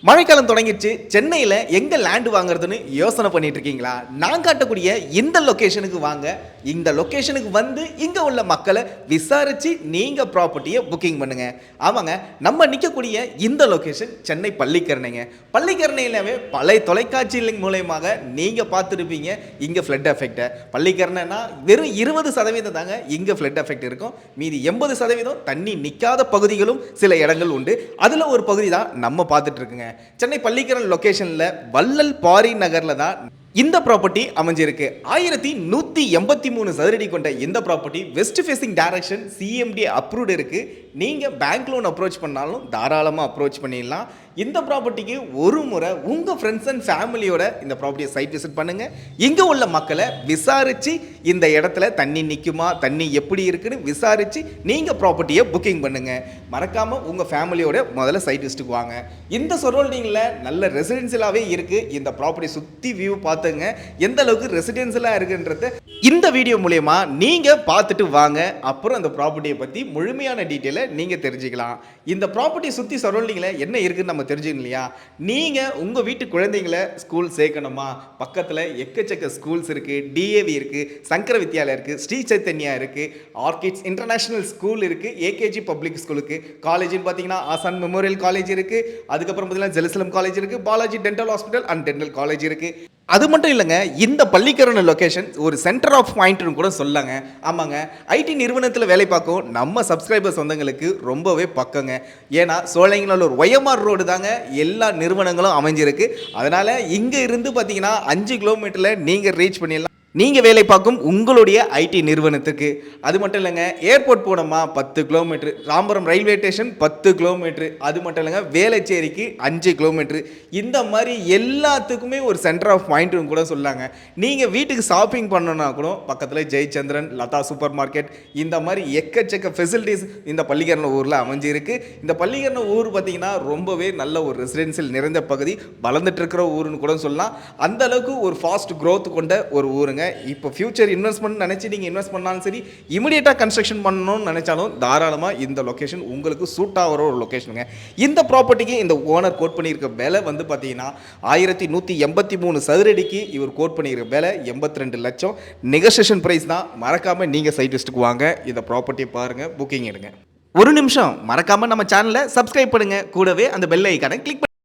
மழைக்காலம் தொடங்கிடுச்சு. சென்னையில் எங்கே லேண்டு வாங்குறதுன்னு யோசனை பண்ணிட்டு இருக்கீங்களா? நான் காட்டக்கூடிய இந்த லொக்கேஷனுக்கு வாங்க. இந்த லொக்கேஷனுக்கு வந்து இங்கே உள்ள மக்களை விசாரித்து நீங்கள் ப்ராப்பர்ட்டியை புக்கிங் பண்ணுங்க. ஆமாங்க, நம்ம நிற்கக்கூடிய இந்த லொக்கேஷன் சென்னை பள்ளிக்கரணைங்க. பள்ளிக்கரணையிலவே பழைய தொலைக்காட்சி மூலயமாக நீங்கள் பார்த்துருப்பீங்க இங்கே ஃப்ளட் எஃபெக்டை. பள்ளிக்கரணைனா வெறும் 20% தாங்க இங்கே ஃப்ளட் எஃபெக்ட் இருக்கும். மீதி 80% தண்ணி நிற்காத பகுதிகளும் சில இடங்கள் உண்டு. அதில் ஒரு பகுதி தான் நம்ம பார்த்துட்டு இருக்குங்க. சென்னை பள்ளிக்கரணை லொகேஷன்ல வள்ளல் பாரி நகர்ல தான் இந்த ப்ராப்பர்ட்டி அமைஞ்சிருக்கு. 1183 சதுரடி கொண்ட இந்த property west facing direction CMD approved இருக்கு. நீங்க பேங்க் லோன் அப்ரோச் பண்ணாலும் தாராளமாக அப்ரோச் பண்ணிடலாம். இந்த ப்ராப்பர்ட்டிக்கு ஒரு முறை உங்க ஃப்ரெண்ட்ஸ் அண்ட் ஃபேமிலியோட இந்த ப்ராப்பர்ட்டியை சைட் விசிட் பண்ணுங்க. இங்க உள்ள மக்களை விசாரிச்சு இந்த இடத்துல தண்ணி நிற்குமா, தண்ணி எப்படி இருக்குன்னு விசாரிச்சு நீங்க ப்ராப்பர்ட்டியை புக்கிங் பண்ணுங்க. மறக்காம உங்க ஃபேமிலியோட முதல்ல சைட் விசிட்டுக்கு வாங்க. இந்த சரௌண்டிங்ல நல்ல ரெசிடென்சியலாவே இருக்கு. இந்த ப்ராப்பர்ட்டி சுத்தி வியூ பார்த்துங்க எந்த அளவுக்கு ரெசிடென்சியலா இருக்குன்றது இந்த வீடியோ மூலமா நீங்க பார்த்துட்டு வாங்க. அப்புறம் அந்த ப்ராப்பர்ட்டியை பத்தி முழுமையான டீட்டெயிலை நீங்க தெரிஞ்சுக்கலாம். இந்த ப்ராப்பர்ட்டி சுத்தி சரௌண்டிங்ல என்ன இருக்குன்னு நம்ம தெரிஞ்சுக்கணும் இல்லையா? நீங்க உங்க வீட்டு குழந்தைங்களை ஸ்கூல் சேர்க்கணுமா? பக்கத்துல எக்கச்சக்க ஸ்கூல்ஸ் இருக்கு. டிஏவி இருக்கு, சங்கர வித்யாலயா இருக்கு, ஸ்ரீ சைத்தன்யா இருக்கு, ஆர்கிட்ஸ் இன்டர்நேஷனல் ஸ்கூல் இருக்கு, ஏகேஜி பப்ளிக் ஸ்கூலுக்கு காலேஜ்னு பார்த்தீங்கன்னா ஆசான் மெமோரியல் காலேஜ் இருக்கு. அதுக்கப்புறம் பார்த்தீங்கன்னா ஜெருசலம் காலேஜ் இருக்கு, Balaji dental hospital and dental college இருக்கு. அது மட்டும் இல்லைங்க, இந்த பள்ளிக்கரணை லொகேஷன் ஒரு சென்டர் ஆஃப் பாயிண்ட்னு கூட சொல்லாங்க. ஆமாங்க, ஐடி நிறுவனத்தில் வேலை பார்க்கும் நம்ம சப்ஸ்கிரைபர் சொந்தங்களுக்கு ரொம்பவே பக்கங்க. ஏன்னா சோழங்கநல்லூர் ஒய்எம்ஆர் ரோடு தாங்க எல்லா நிறுவனங்களும் அமைஞ்சிருக்கு. அதனால் இங்கே இருந்து பார்த்தீங்கன்னா 5 கிலோமீட்டரில் நீங்கள் ரீச் பண்ணிடலாம் நீங்கள் வேலை பார்க்கும் உங்களுடைய ஐடி நிறுவனத்துக்கு. அது மட்டும் இல்லைங்க, ஏர்போர்ட் போனோமா 10 கிலோமீட்டர், ராம்பரம் ரயில்வே ஸ்டேஷன் 10 கிலோமீட்டர், அது மட்டும் இல்லைங்க வேளச்சேரிக்கு 5 கிலோமீட்டர். இந்த மாதிரி எல்லாத்துக்குமே ஒரு சென்டர் ஆஃப் பாயிண்ட்னு கூட சொல்லாங்க. நீங்கள் வீட்டுக்கு ஷாப்பிங் பண்ணணும்னா கூட பக்கத்தில் ஜெயச்சந்திரன், லதா சூப்பர் மார்க்கெட், இந்த மாதிரி எக்கச்சக்க ஃபெசிலிட்டிஸ் இந்த பள்ளிக்கரணை ஊரில் அமைஞ்சிருக்கு. இந்த பள்ளிக்கரணை ஊர் பார்த்தீங்கன்னா ரொம்பவே நல்ல ஒரு ரெசிடென்சியல் நிறைந்த பகுதி, வளர்ந்துட்டு இருக்கிற ஊருன்னு கூட சொல்லலாம். அந்த அளவுக்கு ஒரு ஃபாஸ்ட் க்ரோத் கொண்ட ஒரு ஊருங்க. இப்போ ஃபியூச்சர் இன்வெஸ்ட்மெண்ட் நினைச்சு நீங்க இன்வெஸ்ட் பண்ணாலும் சரி, இமிடியேட்டா கன்ஸ்ட்ரக்ஷன் பண்ணணும்னு நினைச்சாலும் தாராளமா இந்த லொகேஷன் உங்களுக்கு சூட் ஆகிற ஒரு லொகேஷனுங்க. இந்த ப்ராப்பர்ட்டிக்கு இந்த ஓனர் கோட் பண்ணியிருக்க விலை வந்து பார்த்தீங்கன்னா 1183 சதுரடிக்கு இவர் கோட் பண்ணியிருக்க விலை 82 லட்சம். நெகோசியேஷன் பிரைஸ் தான். மறக்காம நீங்க சைட் லிஸ்ட்டுக்கு வாங்க, இந்த ப்ராப்பர்ட்டியை பாருங்க, புக்கிங் எடுங்க. ஒரு நிமிஷம் மறக்காம நம்ம சேனலை சப்ஸ்கிரைப் பண்ணுங்க, கூடவே அந்த பெல் ஐகானை கிளிக்